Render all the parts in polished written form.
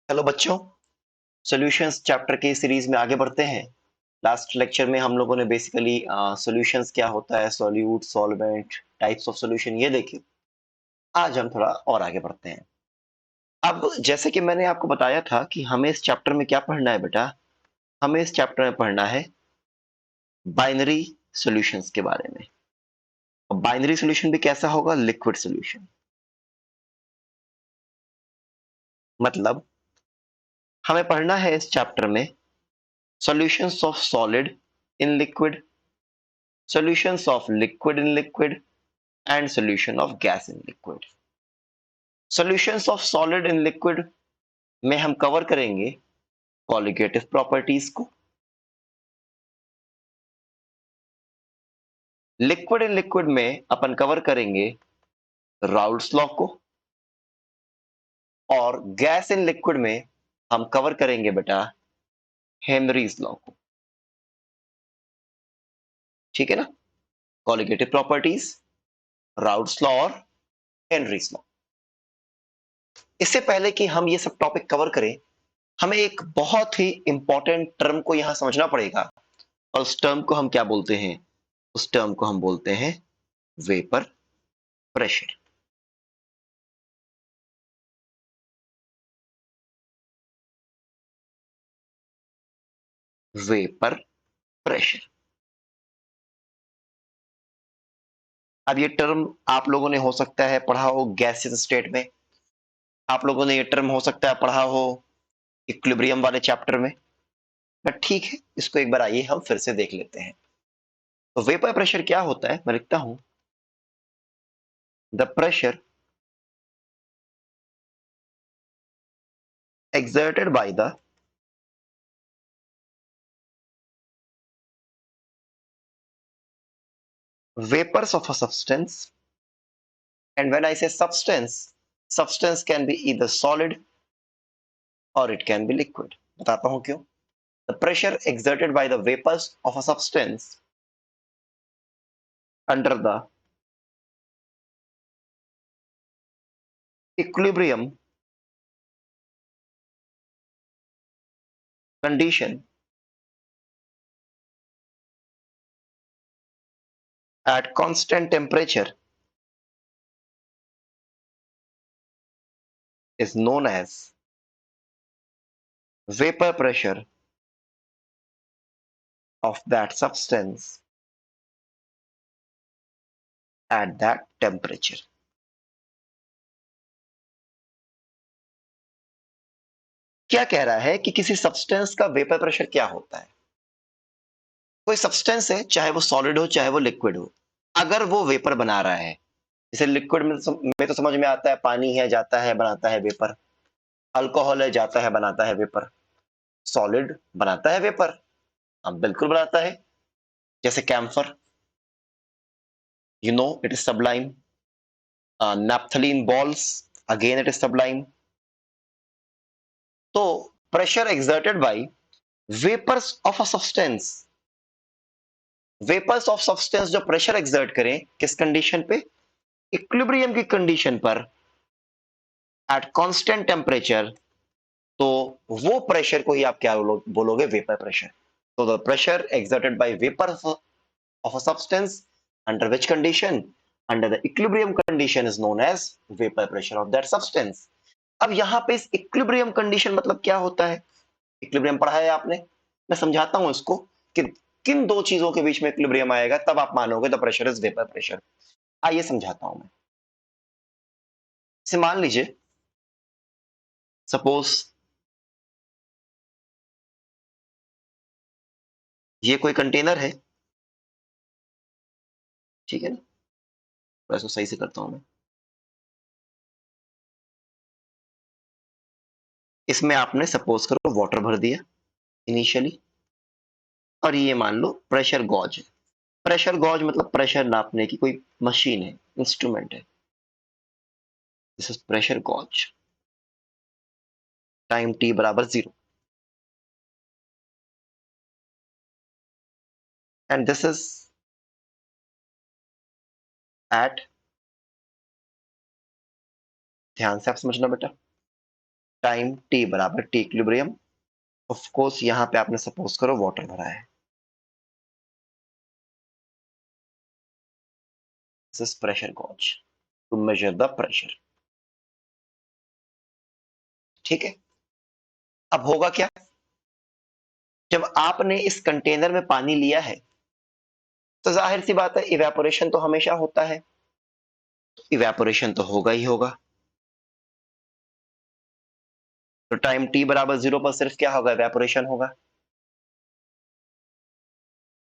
Hello बच्चों, solutions chapter के series में आगे बढ़ते हैं। लास्ट लेक्चर में हम लोगों ने बेसिकली सॉल्यूशंस क्या होता है, solute, solvent, types of solution ये देखे। आज हम थोड़ा और आगे बढ़ते हैं। अब जैसे कि मैंने आपको बताया था कि हमें इस चैप्टर में क्या पढ़ना है बेटा, हमें इस चैप्टर में पढ़ना है बाइनरी सॉल्यूशंस के बारे में। अब बाइनरी सॉल्यूशन भी कैसा होगा? Liquid solution. मतलब हमें पढ़ना है इस चैप्टर में solutions of solid in liquid, solutions of liquid in liquid and solution of gas in liquid. Solutions of solid in liquid में हम कवर करेंगे कॉलिगेटिव प्रॉपर्टीज को, लिक्विड इन लिक्विड में अपन कवर करेंगे राउल्ट्स लॉ को, और gas in liquid में हम कवर करेंगे बेटा हेनरीज लॉ को। ठीक है ना? कॉलिगेटिव प्रॉपर्टीज, राउल्ट्स लॉ और हेनरीज लॉ। इससे पहले कि हम ये सब टॉपिक कवर करें, हमें एक बहुत ही इंपॉर्टेंट टर्म को यहां समझना पड़ेगा, और उस टर्म को हम क्या बोलते हैं? उस टर्म को हम बोलते हैं वेपर प्रेशर। Vapour pressure. अब ये टर्म आप लोगों ने हो सकता है पढ़ा हो गैसियस स्टेट में, आप लोगों ने ये टर्म हो सकता है पढ़ा हो इक्विलिब्रियम वाले चैप्टर में, बट ठीक है, इसको एक बार आइए हम फिर से देख लेते हैं। तो वेपर प्रेशर क्या होता है? मैं लिखता हूं the pressure exerted by the vapors of a substance, and when I say substance, substance can be either solid or it can be liquid. बताता हूं क्यों। The pressure exerted by the vapors of a substance under the equilibrium condition at constant temperature is known as vapor pressure of that substance at that temperature. क्या कह रहा है कि किसी substance का वेपर प्रेशर क्या होता है? कोई सब्सटेंस है, चाहे वो सॉलिड हो चाहे वो लिक्विड हो, अगर वो वेपर बना रहा है, जैसे लिक्विड में तो समझ में आता है, पानी है जाता है बनाता है वेपर, अल्कोहल है जाता है बनाता है वेपर, सॉलिड बनाता है वेपर। अब बिल्कुल बनाता है, जैसे camphor, it is sublime, naphthalene balls, again it is sublime. तो pressure exerted by vapors of a substance, vapours of substance जो प्रेशर एक्सर्ट करें किस कंडीशन पे? इक्विलिब्रियम की कंडीशन पर एट कांस्टेंट टेम्परेचर, तो वो प्रेशर को ही आप क्या बोलोगे? Vapour pressure. तो the pressure exerted by vapour of a substance under which condition? Under the equilibrium condition is known as vapour pressure of that substance. अब यहाँ पे इस इक्विलिब्रियम कंडीशन मतलब क्या होता है? इक्विलिब्रियम पढ़ा है आपने, मैं समझाता हूं इसको कि किन दो चीजों के बीच में इक्विलिब्रियम आएगा तब आप मानोगे the pressure is vapour pressure. आइए समझाता हूं मैं। इसे मान लीजिए, सपोज ये कोई कंटेनर है, ठीक है ना? थोड़ा सा सही से करता हूं मैं। इसमें आपने सपोज करो वाटर भर दिया इनिशियली, और ये मान लो प्रेशर गॉज है। प्रेशर गॉज मतलब प्रेशर नापने की कोई मशीन है, इंस्ट्रूमेंट है। This is pressure gauge, time T बराबर 0, एंड दिस इज एट, ध्यान से आप समझना बेटा, टाइम टी बराबर टी इक्विलिब्रियम। ऑफ कोर्स यहां पे आपने सपोज करो वाटर भरा है, this is pressure gauge to measure the pressure. ठीक है, अब होगा क्या, जब आपने इस कंटेनर में पानी लिया है तो जाहिर सी बात है इवेपोरेशन तो हमेशा होता है, इवेपोरेशन तो होगा ही होगा। तो टाइम टी बराबर 0 पर सिर्फ क्या होगा, इवेपोरेशन होगा।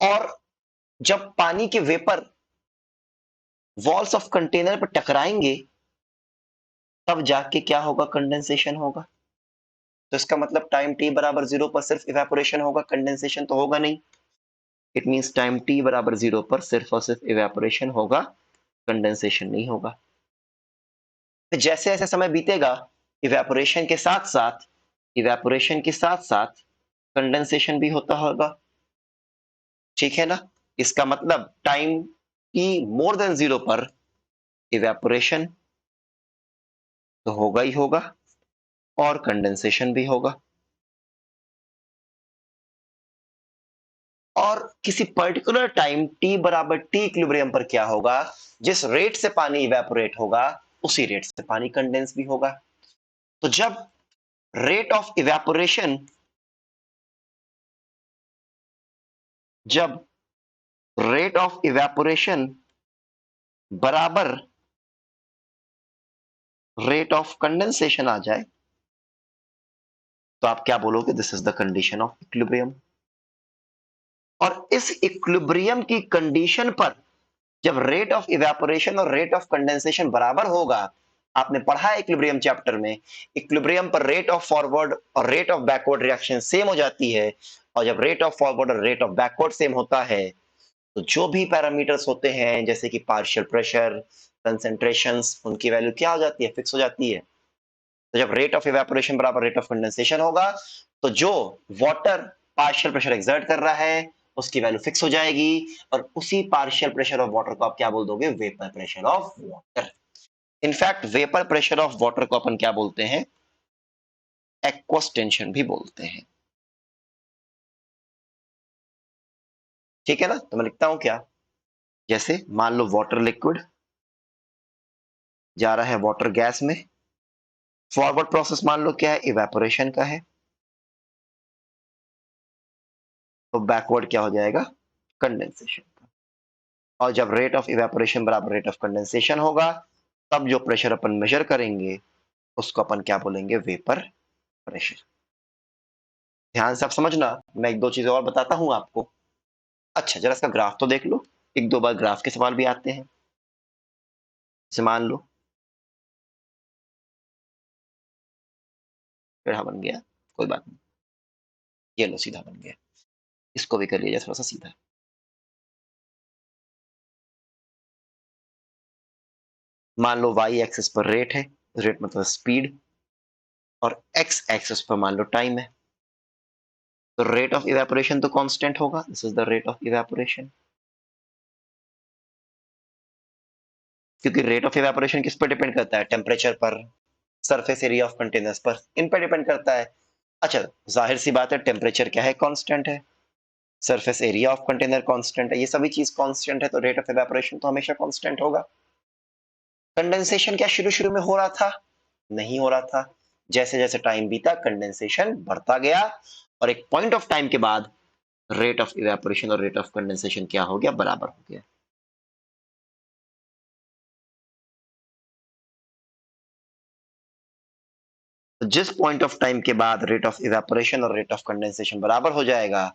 और जब पानी के वेपर वॉल्स ऑफ कंटेनर पर टकराएंगे तब जाके क्या होगा, कंडेंसेशन होगा। तो इसका मतलब टाइम टी बराबर 0 पर सिर्फ इवेपोरेशन होगा, कंडेंसेशन तो होगा नहीं। इट मींस टाइम टी बराबर 0 पर सिर्फ और सिर्फ इवेपोरेशन होगा, कंडेंसेशन नहीं होगा। फिर जैसे जैसे समय बीतेगा इवेपोरेशन के साथ साथ कंडेंसेशन भी होता होगा। ठीक है ना, इसका मतलब टाइम टी मोर देन 0 पर इवेपोरेशन तो होगा ही होगा और कंडेंसेशन भी होगा। और किसी पर्टिकुलर टाइम टी बराबर टी इक्विलिब्रियम पर क्या होगा, जिस रेट से पानी इवेपोरेट होगा उसी रेट से पानी कंडेंस भी होगा। तो जब रेट ऑफ इवेपोरेशन जब रेट ऑफ इवेपोरेशन बराबर रेट ऑफ कंडेंसेशन आ जाए तो आप क्या बोलोगे, this is the condition of equilibrium. और इस इक्विलिब्रियम की कंडीशन पर जब रेट ऑफ इवेपोरेशन और रेट ऑफ कंडेंसेशन बराबर होगा, आपने पढ़ा है इक्विलिब्रियम चैप्टर में, इक्विलिब्रियम पर रेट ऑफ फॉरवर्ड और rate of backward reaction same हो जाती है। और जब रेट ऑफ फॉरवर्ड और रेट ऑफ बैकवर्ड सेम होता है तो जो भी पैरामीटर्स होते हैं जैसे कि पार्शियल प्रेशर, कंसेंट्रेशंस, उनकी वैल्यू क्या हो जाती है, फिक्स हो जाती है। तो जब रेट ऑफ इवेपोरेशन बराबर रेट ऑफ कंडेंसेशन होगा तो जो वाटर पार्शियल प्रेशर एक्सर्ट कर रहा है उसकी वैल्यू फिक्स हो जाएगी और उसी पार्शियल प्रेशर ऑफ वाटर को आप क्या बोल दोगे, vapour pressure of water. In fact vapour pressure of water को अपन क्या बोलते हैं, एक्वस टेंशन भी बोलते हैं। ठीक है ना, तो मैं लिखता हूं क्या, जैसे मान लो वाटर लिक्विड जा रहा है वाटर गैस में, फॉरवर्ड प्रोसेस मान लो क्या है, इवेपोरेशन का है, तो बैकवर्ड क्या हो जाएगा, कंडेंसेशन का। और जब रेट ऑफ इवेपोरेशन बराबर रेट ऑफ कंडेंसेशन होगा तब जो प्रेशर अपन मेजर करेंगे उसको अपन क्या बोलेंगे, वेपर प्रेशर। ध्यान से आप समझना, मैं एक दो चीजें और बताता हूं आपको। अच्छा जरा इसका ग्राफ तो देख लो, एक दो बार ग्राफ के सवाल भी आते हैं। जैसे मान लो पेड़ा बन गया, कोई बात नहीं, ये लो सीधा बन गया, इसको भी कर लिया जाए थोड़ा सा सीधा। मान लो वाई एक्सिस पर रेट है, रेट मतलब स्पीड, और एक्स एक्सिस पर मान लो टाइम है। तो रेट ऑफ इवेपोरेशन तो कांस्टेंट होगा, this is the rate of evaporation. क्योंकि रेट ऑफ इवेपोरेशन किस पर डिपेंड करता है, टेम्परेचर पर, सरफेस एरिया ऑफ कंटेनर्स पर, इन पर डिपेंड करता है। अच्छा जाहिर सी बात है टेम्परेचर क्या है, कांस्टेंट है, surface area of container constant है, ये सभी चीज कांस्टेंट है तो रेट ऑफ इवेपोरेशन तो हमेशा कांस्टेंट होगा। कंडेंसेशन क्या शुरू शुरू में हो रहा था, नहीं हो रहा था। जैसे जैसे टाइम बीता कंडेंसेशन बढ़ता गया और एक पॉइंट ऑफ टाइम के बाद रेट ऑफ इवेपोरेशन और रेट ऑफ कंडेंसेशन क्या हो गया, बराबर हो गया। तो जिस पॉइंट ऑफ टाइम के बाद रेट ऑफ इवेपोरेशन और रेट ऑफ कंडेंसेशन बराबर हो जाएगा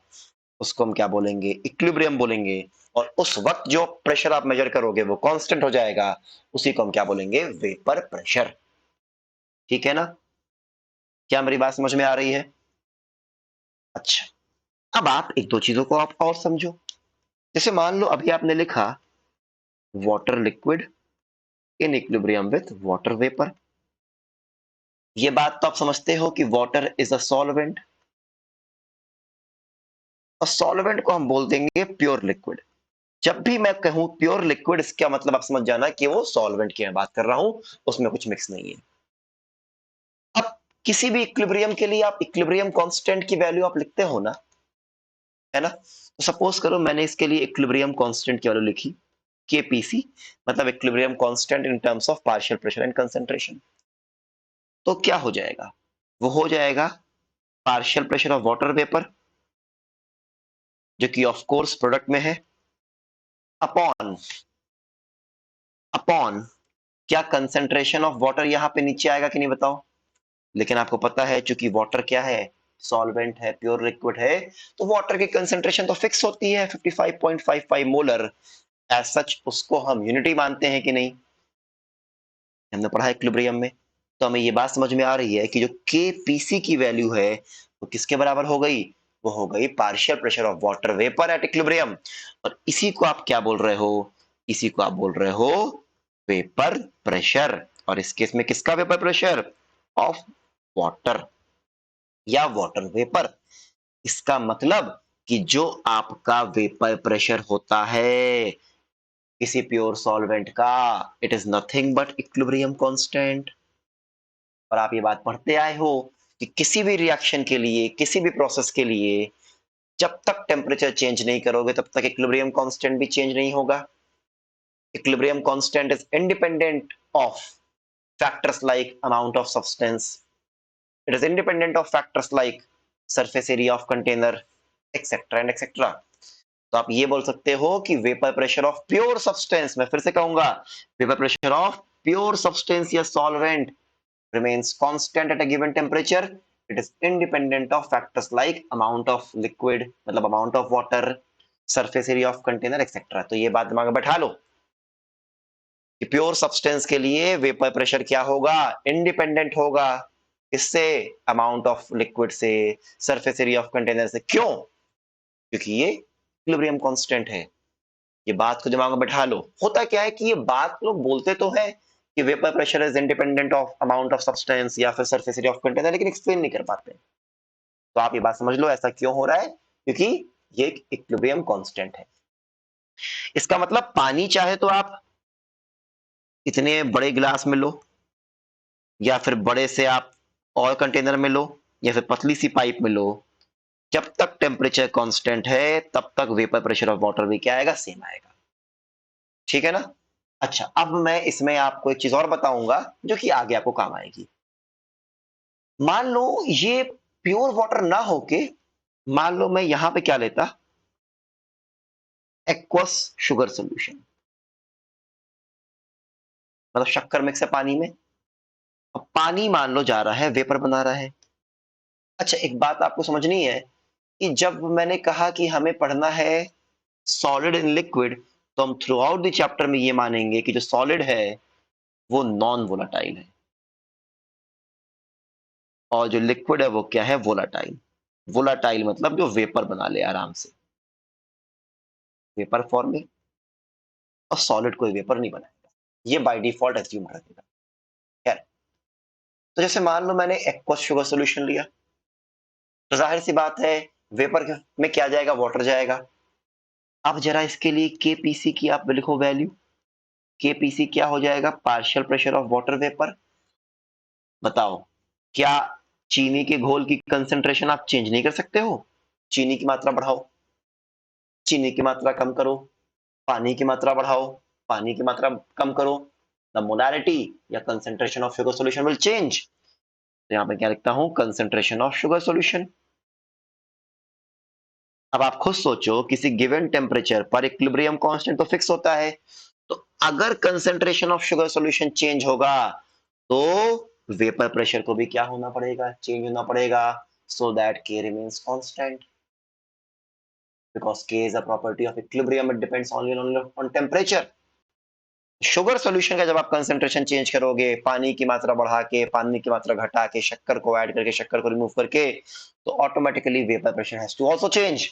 उसको हम क्या बोलेंगे, इक्विलिब्रियम बोलेंगे। और उस वक्त जो प्रेशर आप मेजर करोगे वो कांस्टेंट हो जाएगा, उसी को हम क्या बोलेंगे, वेपर प्रेशर। ठीक है ना, क्या मेरी बात समझ में आ रही है। अच्छा अब आप एक दो चीजों को आप और समझो। जैसे मान लो अभी आपने लिखा water liquid in equilibrium with water vapour. ये बात तो आप समझते हो कि वाटर इज अ सॉल्वेंट, और सॉल्वेंट को हम बोल देंगे प्योर लिक्विड। जब भी मैं कहूं प्योर लिक्विड इसका मतलब आप समझ जाना कि वो सॉल्वेंट की मैं बात कर रहा हूं, उसमें कुछ मिक्स नहीं है। अब किसी भी इक्विलिब्रियम के लिए आप इक्विलिब्रियम कांस्टेंट की वैल्यू आप लिखते हो ना, है ना? तो सपोज करो मैंने इसके लिए इक्विलिब्रियम कांस्टेंट की वैल्यू लिखी केपीसी, मतलब equilibrium constant in terms of partial pressure and concentration. तो क्या हो जाएगा? वो हो जाएगा partial pressure of water vapour, जो कि ऑफ कोर्स प्रोडक्ट में है, अपॉन अपॉन क्या कंसंट्रेशन ऑफ वाटर यहां पे नीचे आएगा कि नहीं बताओ? लेकिन आपको पता है चूंकि वाटर क्या है, सॉल्वेंट है, प्योर लिक्विड है, तो वाटर की कंसंट्रेशन तो फिक्स होती है 55.55 मोलर। एज सच उसको हम यूनिटी मानते हैं कि नहीं, हमने पढ़ा है इक्विलिब्रियम में। तो हमें ये बात समझ में आ रही है कि जो केपीसी की वैल्यू है वो किसके बराबर हो गई? वो हो गई partial pressure of water vapour at equilibrium. और इसी को आप क्या बोल रहे हो? इसी को आप बोल रहे हो वेपर प्रेशर। और इस केस में किसका वेपर प्रेशर? ऑफ वाटर या वाटर वेपर। इसका मतलब कि जो आपका वेपर प्रेशर होता है किसी प्योर सॉल्वेंट का, it is nothing but equilibrium constant. और आप ये बात पढ़ते आए हो कि किसी भी रिएक्शन के लिए, किसी भी प्रोसेस के लिए जब तक टेम्परेचर चेंज नहीं करोगे तब तक इक्विलिब्रियम कांस्टेंट भी चेंज नहीं होगा। Equilibrium constant is independent of factors like amount of substance. It is independent of factors like surface area of container, etc. and etc. तो आप ये बोल सकते हो कि vapour pressure of pure substance, मैं फिर से कहूंगा, vapour pressure of pure substance या solvent remains constant at a given temperature. It is independent of factors like amount of liquid, मतलब amount of water, surface area of container, etc. तो ये बात दिमाग में बैठा लो कि प्योर सब्सटेंस के लिए वेपर प्रेशर क्या होगा? इंडिपेंडेंट होगा। इससे अमाउंट ऑफ लिक्विड से, सरफेस एरिया ऑफ कंटेनर से। क्यों? क्योंकि ये इक्विलिब्रियम कांस्टेंट है। ये बात को दिमाग में बैठा लो। होता क्या है कि ये बात लोग बोलते तो है कि vapour pressure is independent of amount of substance या फिर सरफेस एरिया ऑफ कंटेनर, लेकिन एक्सप्लेन नहीं कर पाते। तो आप ये बात समझ लो ऐसा क्यों हो रहा है, क्योंकि ये एक इक्विलिब्रियम कांस्टेंट है। इसका मतलब पानी चाहे तो आप इतने बड़े गिलास में लो, या फिर बड़े से आप और कंटेनर में लो, या फिर पतली सी पाइप में लो, जब तक टेम्परेचर कांस्टेंट है तब तक वेपर प्रेशर ऑफ वाटर भी क्या आएगा? सेम आएगा। ठीक है ना? अच्छा, अब मैं इसमें आपको एक चीज और बताऊंगा जो कि आगे आपको काम आएगी। मान लो ये प्योर वाटर ना होके, मान लो मैं यहां पे क्या लेता, एक्वस शुगर सोल्यूशन, मतलब शक्कर मिक्स है पानी में। अब पानी मान लो जा रहा है वेपर बना रहा है। अच्छा, एक बात आपको समझनी है कि जब मैंने कहा कि हमें पढ़ना है सॉलिड इन लिक्विड, तो हम थ्रू आउट द चैप्टर में ये मानेंगे कि जो सॉलिड है वो नॉन वोलाटाइल है, और जो लिक्विड है वो क्या है? वोलाटाइल। वोलाटाइल मतलब जो वेपर बना ले आराम से, वेपर फॉर्म में। और सॉलिड कोई वेपर नहीं बनाएगा, ये बाय डिफॉल्ट एज्यूम कर देगा। खैर, तो जैसे मान लो मैंने एक्वस शुगर सोल्यूशन लिया, तो जाहिर सी बात है वेपर में क्या जाएगा? वाटर जाएगा। अब जरा इसके लिए केपीसी की आप लिखो वैल्यू। केपीसी क्या हो जाएगा? Partial pressure of water vapour. बताओ, क्या चीनी के घोल की कंसंट्रेशन आप चेंज नहीं कर सकते हो? चीनी की मात्रा बढ़ाओ, चीनी की मात्रा कम करो, पानी की मात्रा बढ़ाओ, पानी की मात्रा कम करो, द मोलारिटी या concentration of sugar solution will change. तो यहां पे क्या लिखता हूं? Concentration of sugar solution. अब आप खुद सोचो, किसी गिवन टेम्परेचर पर इक्विलिब्रियम कांस्टेंट तो फिक्स होता है, तो अगर concentration of sugar solution change होगा तो वेपर प्रेशर को भी क्या होना पड़ेगा? चेंज होना पड़ेगा, सो दैट के रिमेन्स कांस्टेंट, बिकॉज के is a property of equilibrium, it depends only on temperature. Sugar solution का जब आप कंसंट्रेशन चेंज करोगे, पानी की मात्रा बढ़ा के, पानी की मात्रा घटा के, शक्कर को ऐड करके, शक्कर को रिमूव करके, तो automatically vapour pressure has to also change.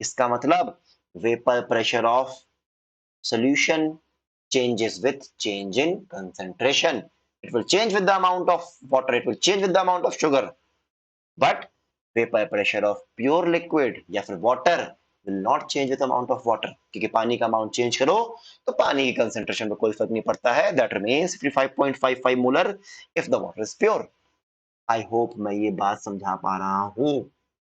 इसका मतलब vapour pressure of solution changes with change in concentration. It will change with the amount of water, it will change with the amount of sugar, but vapor pressure of pure liquid या फिर water will not change with amount of water, क्योंकि पानी का amount change करो तो पानी की concentration में कोई फर्क नहीं पड़ता है, that remains 55.55 molar if the water is pure. I hope मैं ये बात समझा पा रहा हूँ।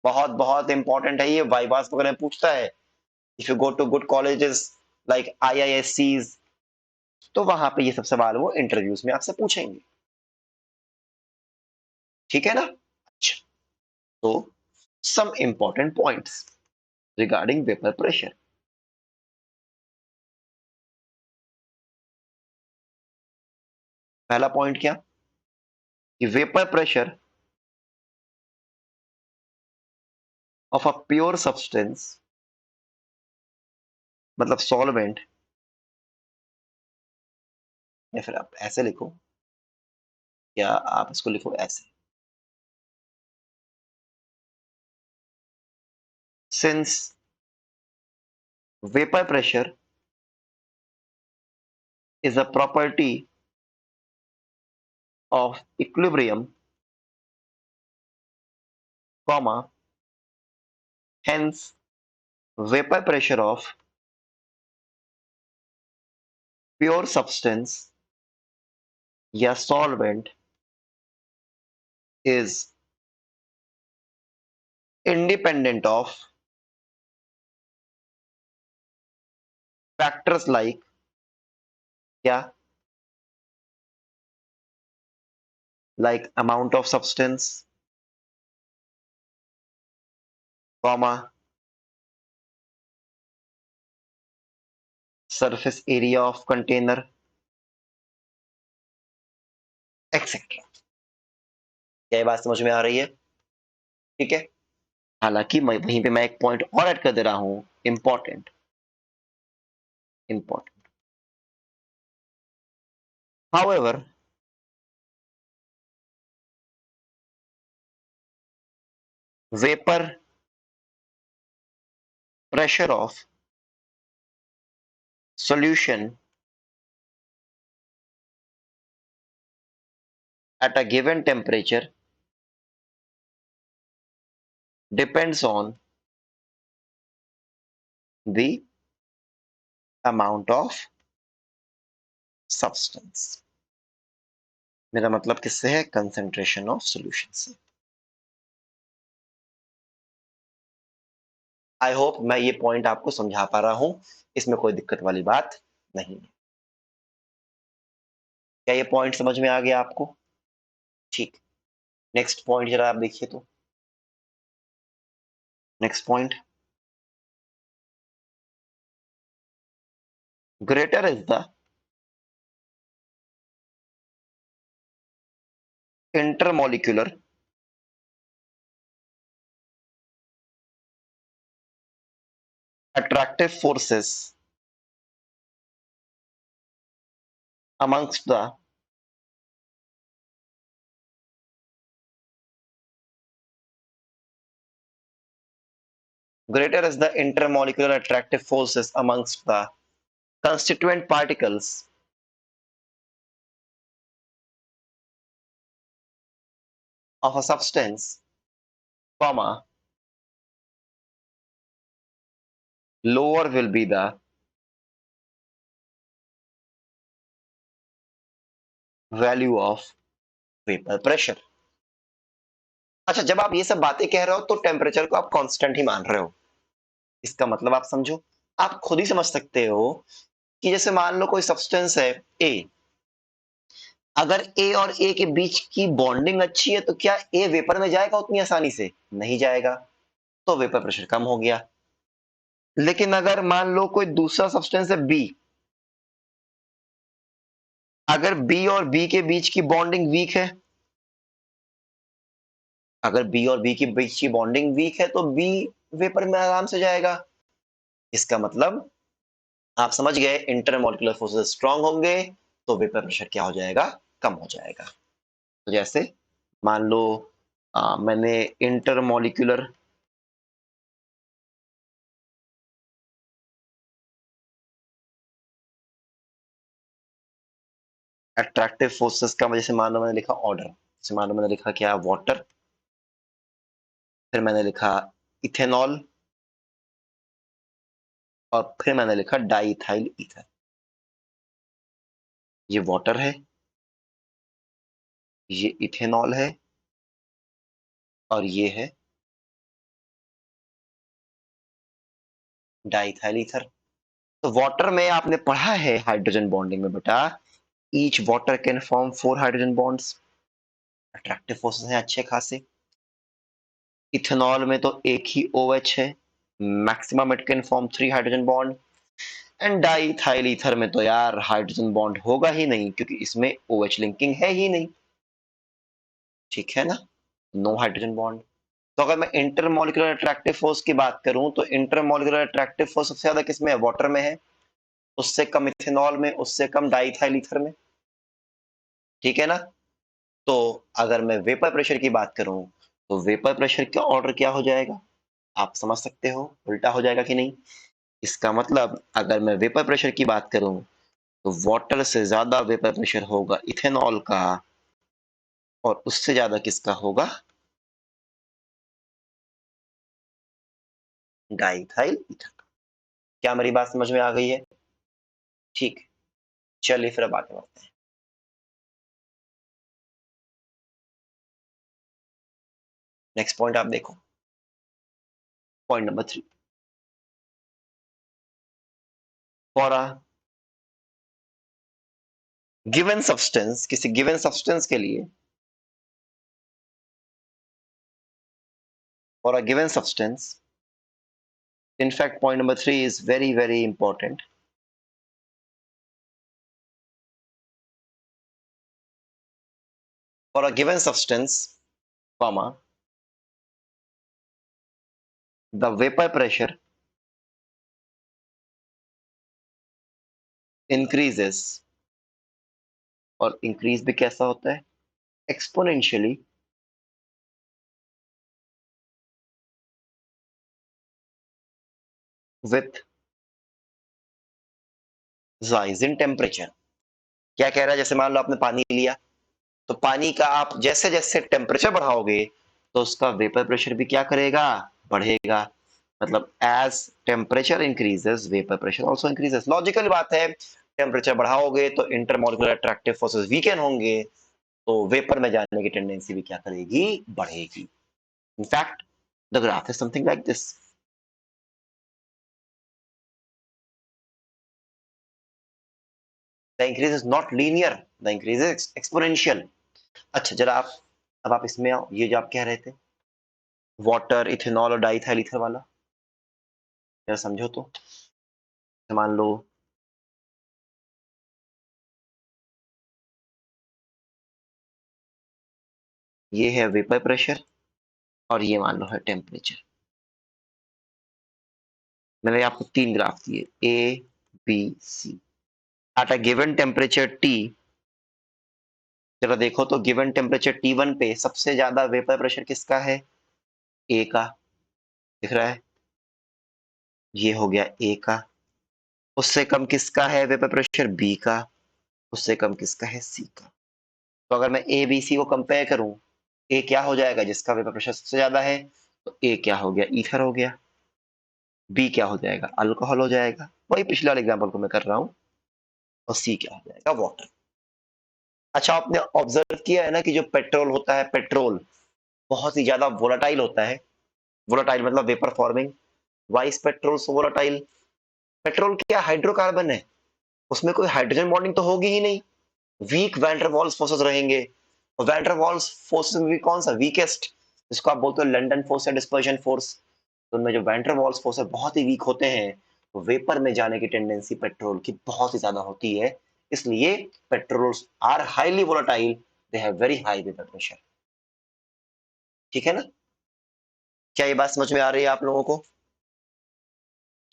बहुत बहुत इंपॉर्टेंट है ये, वाइवास वगैरह में पूछता है। If you go to good colleges like आईआईएससीज, तो वहां पे ये सब सवाल वो इंटरव्यूज में आपसे पूछेंगे। ठीक है ना? अच्छा, तो some important points regarding vapour pressure. पहला पॉइंट क्या कि vapour pressure of a pure substance, मतलब सॉल्वेंट, या फिर आप ऐसे लिखो, या आप इसको लिखो ऐसे, since vapour pressure is a property of equilibrium, comma, hence vapor pressure of pure substance या solvent is independent of factors like क्या, like amount of substance, comma, surface area of container, etc. क्या ये बात समझ में आ रही है? ठीक है। हालांकि मैं वहीं पे मैं एक पॉइंट और ऐड कर दे रहा हूं, important, important. However, vapour pressure of solution at a given temperature depends on the amount of substance। मेरा मतलब किससे है? कंसंट्रेशन ऑफ सॉल्यूशन से। आई होप मैं ये पॉइंट आपको समझा पा रहा हूं, इसमें कोई दिक्कत वाली बात नहीं है। क्या ये पॉइंट समझ में आ गया आपको? ठीक। नेक्स्ट पॉइंट जरा आप देखिए तो। Next point, greater is the intermolecular attractive forces amongst the greater is the intermolecular attractive forces amongst the constituent particles of a substance, comma, lower will be the value of vapor pressure। अच्छा, जब आप ये सब बातें कह रहे हो तो टेम्परेचर को आप कांस्टेंट ही मान रहे हो, इसका मतलब आप समझो, आप खुद ही समझ सकते हो कि जैसे मान लो कोई सब्सटेंस है ए, अगर ए और ए के बीच की बॉन्डिंग अच्छी है तो क्या ए वेपर में जाएगा उतनी आसानी से? नहीं जाएगा, तो वेपर प्रेशर कम हो गया। लेकिन अगर मान लो कोई दूसरा सब्सटेंस है बी, अगर बी और बी के बीच की बॉन्डिंग वीक है, अगर बी और बी के बीच की बॉन्डिंग वीक है तो बी वेपर में आराम से जाएगा। इसका मतलब आप समझ गए, इंटरमोलिकुलर फोर्सेस स्ट्रांग होंगे तो वेपर प्रेशर क्या हो जाएगा? कम हो जाएगा। तो जैसे मान लो मैंने इंटरमोलिकुलर अट्रैक्टिव फोर्सेस का जैसे मान लो मैंने लिखा ऑर्डर, जैसे मान लो मैंने लिखा क्या? वाटर, फिर मैंने लिखा इथेनॉल, और फिर मैंने लिखा डाइथाइल ईथर। ये वाटर है, ये इथेनॉल है, और ये है डाइथाइल ईथर। तो वाटर में आपने पढ़ा है हाइड्रोजन बॉन्डिंग में बेटा, each water can form 4 hydrogen bonds. Attractive forces हैं अच्छे खासे। इथेनॉल में तो एक ही OH है, maximum it can form 3 hydrogen bond. And diethyl ether में तो यार हाइड्रोजन बॉन्ड होगा ही नहीं, क्योंकि इसमें OH लिंकिंग है ही नहीं। ठीक है ना, नो हाइड्रोजन बॉन्ड। तो अगर मैं इंटरमोलिकुलर अट्रैक्टिव फोर्स की बात करूं तो इंटरमोलिकुलर अट्रैक्टिव फोर्स सबसे ज्यादा किसमें है? वाटर में है, उससे कम इथेनॉल में, उससे कम डाइथाइल ईथर में। ठीक है ना। तो अगर मैं वेपर प्रेशर की बात करूं तो वेपर प्रेशर का ऑर्डर क्या हो जाएगा? आप समझ सकते हो उल्टा हो जाएगा कि नहीं। इसका मतलब अगर मैं वेपर प्रेशर की बात करूं तो वाटर से ज्यादा वेपर प्रेशर होगा इथेनॉल का, और उससे ज्यादा किसका होगा? Diethyl ether. क्या मेरी बात समझ में आ गई है? ठीक, चलिए फिर अब आगे बढ़ते हैं। नेक्स्ट पॉइंट आप देखो, point number 3। For a given substance, किसी गिवन सब्सटेंस के लिए, for a given substance, in fact point number 3 is very very important. For a given substance, comma, the vapor pressure increases, और increase भी कैसा होता है? Exponentially with rise in temperature। क्या कह रहा है? जैसे मान लो आपने पानी लिया, तो पानी का आप जैसे जैसे टेम्परेचर बढ़ाओगे तो उसका वेपर प्रेशर भी क्या करेगा? बढ़ेगा। मतलब as temperature increases vapour pressure also increases. Logical बात है, टेम्परेचर बढ़ाओगे तो इंटरमोलिकुलर अट्रैक्टिव फोर्सेस वीकन होंगे, तो वेपर में जाने की टेंडेंसी भी क्या करेगी? बढ़ेगी। In fact the graph is something like this. The increase is not linear, the increase is exponential. अच्छा जरा आप, अब आप इसमें आओ, ये जो आप कह रहे थे वाटर, इथेनॉल और डाइथाइल ईथर वाला, जरा समझो तो। मान लो ये है वेपर प्रेशर और ये मान लो है टेम्परेचर। मैंने आपको 3 ग्राफ दिए, A B C. At a given temperature T, जरा देखो तो गिवन टेम्परेचर T1 पे सबसे ज्यादा वेपर प्रेशर किसका है? ए का। दिख रहा है? ये हो गया ए का। उससे कम किसका है वेपर प्रेशर? बी का। उससे कम किसका है? सी का। तो अगर मैं ए बी सी को कंपेयर करूं, ए क्या हो जाएगा? जिसका वेपर प्रेशर सबसे ज्यादा है, तो ए क्या हो गया? ईथर हो गया। बी क्या हो जाएगा? अल्कोहल हो जाएगा, वही पिछले वाले एग्जाम्पल को मैं कर रहा हूं। और सी क्या हो जाएगा? वाटर। अच्छा आपने ऑब्जर्व किया है ना कि जो पेट्रोल होता है, पेट्रोल बहुत ही ज्यादा वोलाटाइल होता है। वोलाटाइल मतलब vapour forming. Why is petrol so volatile? Petrol क्या हाइड्रोकार्बन है, उसमें कोई हाइड्रोजन बॉन्डिंग तो होगी ही नहीं। वीक वैंडरवाल्स फोर्सेस रहेंगे, और वैंडरवाल्स फोर्सेस में भी कौन सा वीकेस्ट, जिसको आप बोलते हो लंदन फोर्स या डिस्पर्जन फोर्स। तो उनमें जो वैंडरवाल्स फोर्स है बहुत ही वीक होते हैं, तो वेपर में जाने की टेंडेंसी पेट्रोल की बहुत ही ज्यादा होती है। इसलिए petrols are highly volatile, they have very high vapour pressure. ठीक है ना? क्या ये बात समझ में आ रही है आप लोगों को?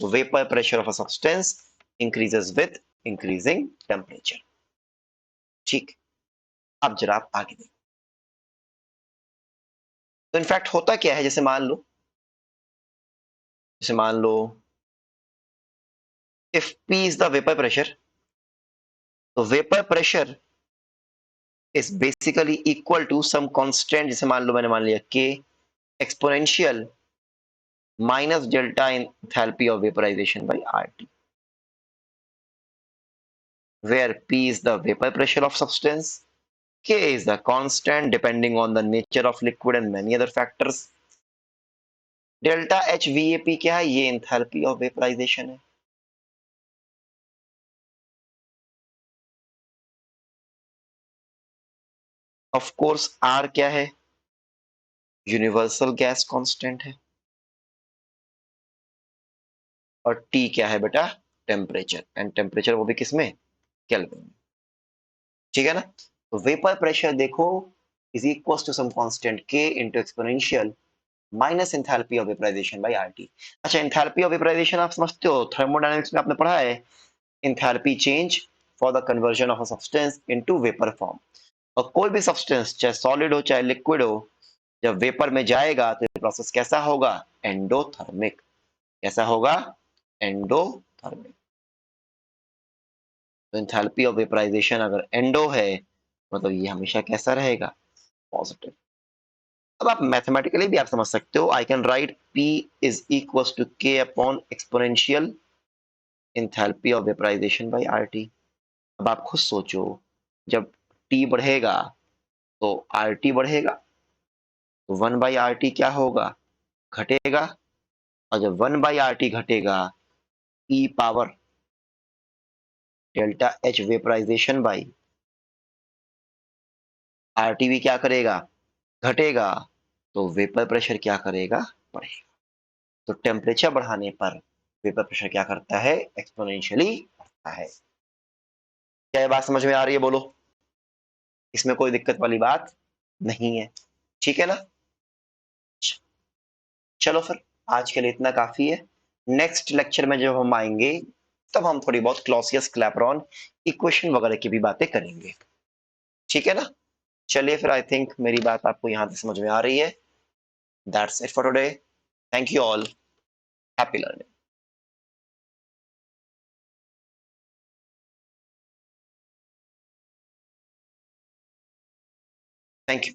Vapour pressure of a substance increases with increasing temperature. ठीक, अब जरा आप आगे देखो। तो इनफैक्ट होता क्या है, जैसे मान लो if P is the vapour pressure, तो vapour pressure is basically equal to some constant, जैसे मान लो मैंने मान लिया K exponential minus delta enthalpy of vaporization by RT, where P is the vapor pressure of substance K is the constant depending on the nature of liquid and many other factors. Delta H VAP क्या है? ये enthalpy of vaporisation है. Of course R क्या है? Universal gas constant है. और T क्या है बेटा? टेम्परेचर. एंड टेम्परेचर वो भी किसमें? केल्विन में. ठीक है ना? तो वेपर प्रेशर देखो is equal to some constant K into exponential minus enthalpy of vaporisation by RT. अच्छा, एंथैल्पी ऑफ वेपराइजेशन आप समझते हो, थर्मोडायनेमिक्स में आपने पढ़ा है. Enthalpy change for the conversion of a substance into vapour form. और कोई भी सब्सटेंस चाहे सॉलिड हो चाहे लिक्विड हो, जब वेपर में जाएगा तो प्रोसेस कैसा होगा? एंडोथर्मिक. कैसा होगा? एंडोथर्मिक. तो एंथैल्पी ऑफ वेपराइजेशन अगर एंडो है मतलब ये हमेशा कैसा रहेगा? पॉजिटिव. अब आप मैथमेटिकली भी आप समझ सकते हो. I can write P is equal to K upon exponential enthalpy of vaporisation by RT. अब आप खुद सोचो, जब T बढ़ेगा तो RT बढ़ेगा, तो 1/RT क्या होगा? घटेगा. और जब 1/RT घटेगा, E power delta H vaporisation by RT भी क्या करेगा? घटेगा. तो वेपर प्रेशर क्या करेगा? बढ़ेगा. तो टेम्परेचर बढ़ाने पर वेपर प्रेशर क्या करता है? एक्सपोनेंशियली बढ़ता है. क्या ये बात समझ में आ रही है? बोलो. इसमें कोई दिक्कत वाली बात नहीं है. ठीक है ना? चलो फिर आज के लिए इतना काफी है. नेक्स्ट लेक्चर में जब हम आएंगे तब हम थोड़ी बहुत क्लॉसियस क्लैपेरॉन इक्वेशन वगैरह की भी बातें करेंगे. ठीक है ना? चलिए फिर, आई थिंक मेरी बात आपको यहां तक समझ में आ रही है. That's it for today. Thank you all. Happy learning. Thank you.